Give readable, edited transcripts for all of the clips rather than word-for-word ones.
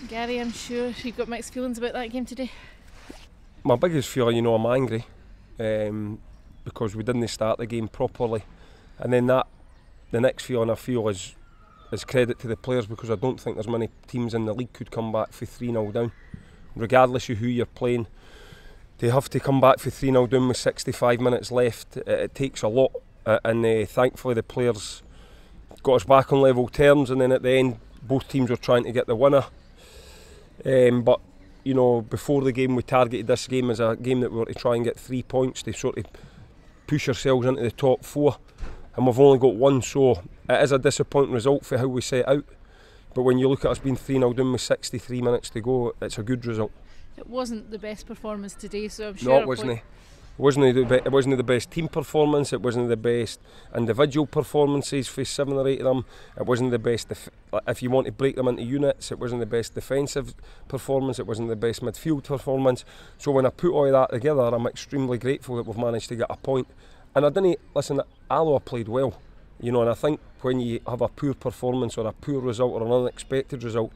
Gary, I'm sure you've got mixed feelings about that game today. My biggest feeling, you know, I'm angry because we didn't start the game properly, and then the next feeling I feel is credit to the players, because I don't think there's many teams in the league could come back for 3-0 down, regardless of who you're playing. They have to come back for 3-0 down with 65 minutes left. It takes a lot, and thankfully the players got us back on level terms, and then at the end both teams were trying to get the winner. But you know, before the game we targeted this game as a game that we were to try and get 3 points to sort of push ourselves into the top 4, and we've only got 1, so it is a disappointing result for how we set out. But when you look at us being 3-0 down with 63 minutes to go, it's a good result. It wasn't the best performance today, so I'm sure. No, it wasn't. It wasn't the best team performance. It wasn't the best individual performances for 7 or 8 of them. It wasn't the best. If you want to break them into units, it wasn't the best defensive performance. It wasn't the best midfield performance. So when I put all of that together, I'm extremely grateful that we've managed to get a point. And I didn't listen. Alloa played well, you know. And I think when you have a poor performance or a poor result or an unexpected result,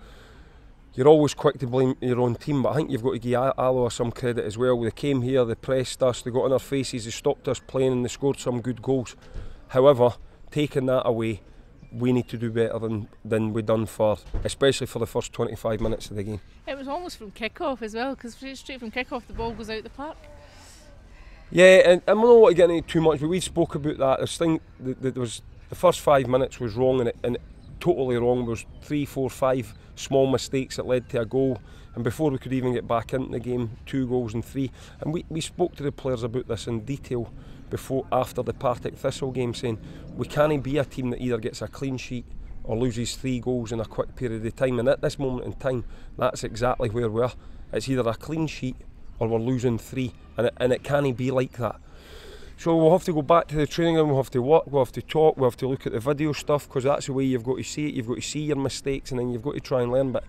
you're always quick to blame your own team, but I think you've got to give Alloa some credit as well. They came here, they pressed us, they got in our faces, they stopped us playing, and they scored some good goals. However, taking that away, we need to do better than we've done especially for the first 25 minutes of the game. It was almost from kick-off as well, because straight from kick-off the ball goes out the park. Yeah, and I don't want to get into it too much, but we spoke about that. The first 5 minutes was wrong, and totally wrong. There was 3, 4, 5 small mistakes that led to a goal, and before we could even get back into the game, 2 goals and 3. And we spoke to the players about this in detail after the Partick Thistle game, saying we can't be a team that either gets a clean sheet or loses 3 goals in a quick period of time. And at this moment in time, that's exactly where we are. It's either a clean sheet or we're losing 3, and it can't be like that. So we'll have to go back to the training room, we'll have to work, we'll have to talk, we'll have to look at the video stuff, because that's the way you've got to see it. You've got to see your mistakes, and then you've got to try and learn. But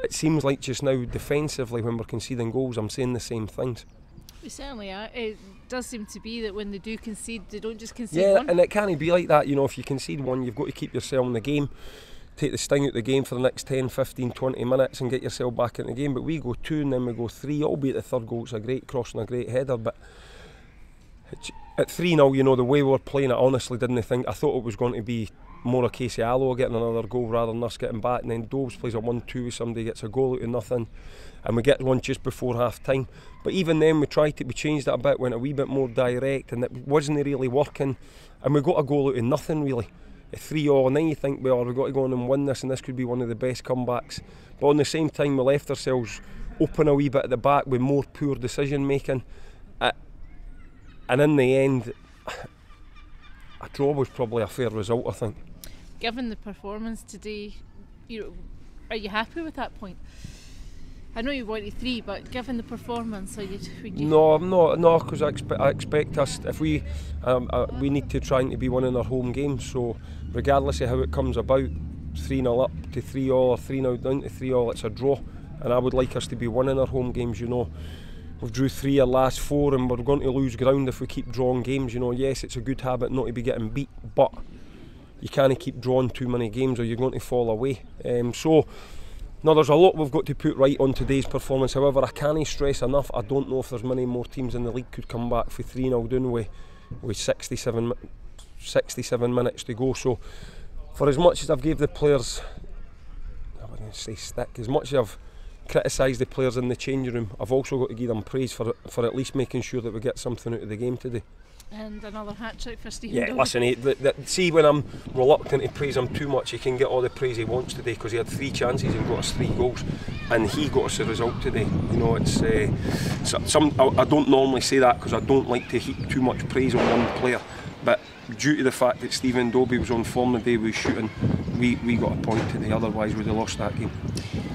it seems like just now, defensively, when we're conceding goals, I'm saying the same things. We certainly are. It does seem to be that when they do concede, they don't just concede one. Yeah, and it can't be like that. You know, if you concede 1, you've got to keep yourself in the game, take the sting out of the game for the next 10, 15, 20 minutes and get yourself back in the game. But we go 2 and then we go 3, albeit the third goal, it's a great cross and a great header, but at 3-0, you know, the way we were playing, I honestly didn't think. I thought it was going to be more a case of Alloa getting another goal rather than us getting back, and then Dobbs plays a 1-2 with somebody, gets a goal out of nothing, and we get one just before half time. But even then we changed it a bit, went a wee bit more direct, and it wasn't really working, and we got a goal out of nothing really, a 3-0, and then you think, well, we've got to go on and win this, and this could be one of the best comebacks. But on the same time, we left ourselves open a wee bit at the back with more poor decision making. And in the end, a draw was probably a fair result, I think. Given the performance today, are you happy with that point? I know you wanted 3, but given the performance, would you? No, I'm not. No, because I expect us, if we need to try to be winning our home games. So regardless of how it comes about, 3-0 up to 3-0 or 3-0 down to 3-0, it's a draw. And I would like us to be winning our home games, you know. We've drew 3 our last 4, and we're going to lose ground if we keep drawing games. You know, yes, it's a good habit not to be getting beat, but you can't keep drawing too many games or you're going to fall away. So, no, there's a lot we've got to put right on today's performance. However, I can't stress enough, I don't know if there's many more teams in the league could come back for 3-0 down with 67 minutes to go. So, for as much as I've gave the players, I wouldn't say stick, as much as I've criticised the players in the changing room, I've also got to give them praise for at least making sure that we get something out of the game today. And another hat-trick for Stephen. Yeah, listen, see, when I'm reluctant to praise him too much, he can get all the praise he wants today, because he had 3 chances and got us 3 goals, and he got us a result today. You know, it's I don't normally say that because I don't like to heap too much praise on one player, but due to the fact that Stephen Dobie was on form the day we were shooting, we got a point today, otherwise we'd have lost that game.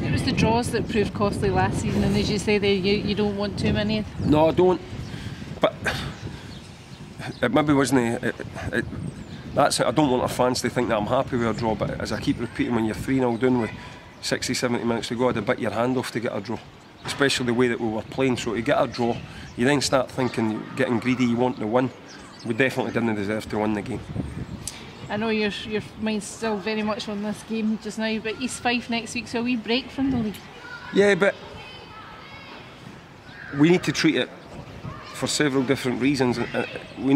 It was the draws that proved costly last season, and as you say there, you don't want too many. No, I don't, but it maybe wasn't. That's it. I don't want our fans to think that I'm happy with a draw, but as I keep repeating, when you're 3-0 down with 60-70 minutes to go, I'd have bit your hand off to get a draw, especially the way that we were playing. So to get a draw, you then start thinking, getting greedy, you want to win. We definitely didn't deserve to win the game. I know your mind's still very much on this game just now, but East Fife next week, so a wee break from the league. Yeah, but we need to treat it for several different reasons. We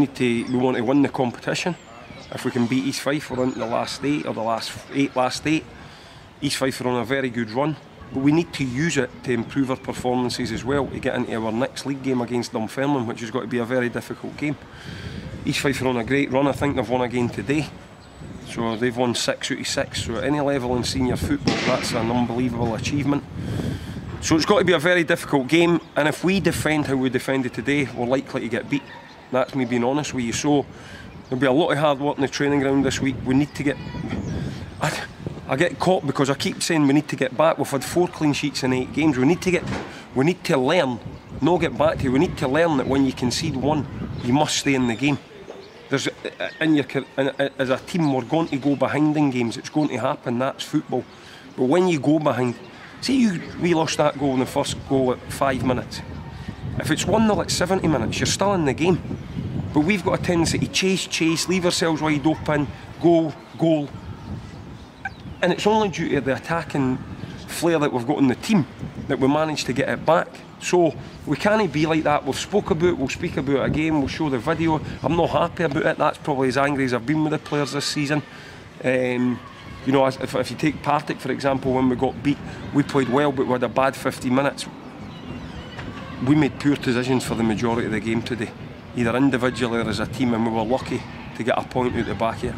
want to win the competition. If we can beat East Fife, we're into the last 8 or the last eight. East Fife are on a very good run, but we need to use it to improve our performances as well, to get into our next league game against Dunfermline, which has got to be a very difficult game. East Fife are on a great run. I think they've won again today. So they've won 6 out of 6. So at any level in senior football, that's an unbelievable achievement. So it's got to be a very difficult game, and if we defend how we defended today, we're likely to get beat. That's me being honest with you. So there'll be a lot of hard work in the training ground this week. We need to get... I get caught because I keep saying we need to get back. We've had 4 clean sheets in 8 games. We need to learn, not get back to. We need to learn that when you concede 1, you must stay in the game. As a team, we're going to go behind in games. It's going to happen. That's football. But when you go behind, see, we lost that goal in the first goal at 5 minutes. If it's 1-0 at 70 minutes, you're still in the game. But we've got a tendency to chase, leave ourselves wide open, goal. And it's only due to the attacking flair that we've got in the team that we managed to get it back. So we can't be like that. We'll speak about it again, we'll show the video. I'm not happy about it. That's probably as angry as I've been with the players this season. You know, if you take Partick for example, when we got beat, we played well, but we had a bad 50 minutes. We made poor decisions for the majority of the game today, either individually or as a team, and we were lucky to get a point out the back here.